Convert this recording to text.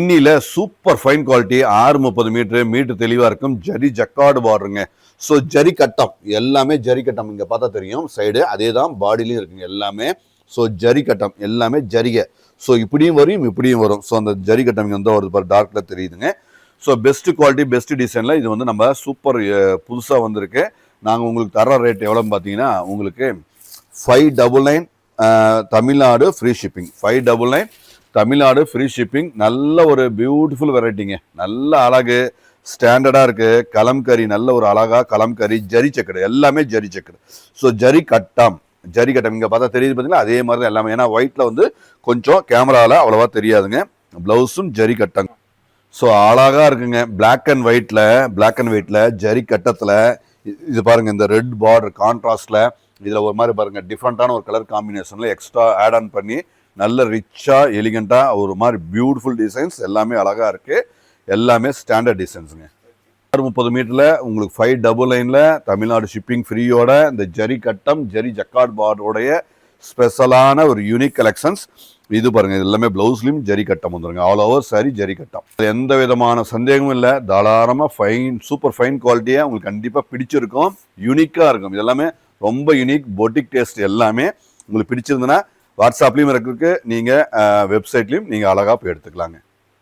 இன்னில super fine quality 630 metre தெளிவாக இருக்கும். Zari jacquard பார்டருங்க. So zari கட்டம் எல்லாமே ஜரி கட்டம். இங்கே பார்த்தா தெரியும் சைடு, அதே தான் பாடிலையும் இருக்குங்க எல்லாமே. ஸோ ஜரி கட்டம் எல்லாமே ஜரிகை. ஸோ இப்படியும் வரும் இப்படியும் வரும். ஸோ அந்த ஜரி கட்டம் இங்கே வந்து ஒரு டார்க்கில் தெரியுதுங்க. ஸோ பெஸ்ட் குவாலிட்டி பெஸ்ட் டிசைனில் இது வந்து நம்ம சூப்பர் புதுசாக வந்திருக்கு. நாங்கள் உங்களுக்கு தர ரேட் எவ்வளோன்னு பார்த்தீங்கன்னா உங்களுக்கு 599 Tamil Nadu free shipping. 599 Tamil Nadu free shipping. நல்ல ஒரு பியூட்டிஃபுல் வெரைட்டிங்க. நல்ல அழகு ஸ்டாண்டர்டாக இருக்குது. கலம்கரி நல்ல ஒரு அழகாக கலம்கரி ஜரி சக்கரை எல்லாமே ஜரி சக்கரை. ஸோ ஜரி கட்டம் இங்கே பார்த்தா தெரியுது பார்த்தீங்களா, அதே மாதிரி தான் எல்லாமே. ஏன்னா ஒயிட்டில் வந்து கொஞ்சம் கேமராவில் அவ்வளோவா தெரியாதுங்க. ப்ளவுஸும் ஜரி கட்டங்க. ஸோ அழகாக இருக்குங்க. பிளாக் அண்ட் ஒயிட்டில் ஜரி கட்டத்தில் இது பாருங்கள். இந்த ரெட் பார்டர் கான்ட்ராஸ்டில் இதில் ஒரு மாதிரி பாருங்கள் டிஃப்ரெண்ட்டான ஒரு கலர் காம்பினேஷனில் எக்ஸ்ட்ரா ஆட் ஆன் பண்ணி நல்ல ரிச்சாக எலிகண்ட்டாக ஒரு மாதிரி பியூட்டிஃபுல் டிசைன்ஸ் எல்லாமே அழகாக இருக்குது. எல்லாமே ஸ்டாண்டர்ட் டிசைன்ஸுங்க. 630 மீட்டரில் உங்களுக்கு 599 தமிழ்நாடு ஷிப்பிங் ஃப்ரீயோட இந்த ஜரி கட்டம் ஜரி ஜக்கார்ட் பார்டருடைய ஸ்பெஷலான ஒரு யூனிக் கலெக்ஷன்ஸ். இது பாருங்கள், இது எல்லாமே ப்ளவுஸ்லையும் ஜரி கட்டம் வந்துருங்க. ஆல் ஓவர் சாரி ஜரி கட்டம். எந்த விதமான சந்தேகமும் இல்லை. தாராளமாக சூப்பர் ஃபைன் குவாலிட்டியாக உங்களுக்கு கண்டிப்பாக பிடிச்சிருக்கும். யூனிக்காக இருக்கும். இது எல்லாமே ரொம்ப யூனிக் பொட்டிக் டேஸ்ட். எல்லாமே உங்களுக்கு பிடிச்சிருந்ததுன்னா வாட்ஸ்அப்லேயும் இருக்குது, நீங்கள் வெப்சைட்லேயும் நீங்கள் அழகாக போய் எடுத்துக்கலாங்க.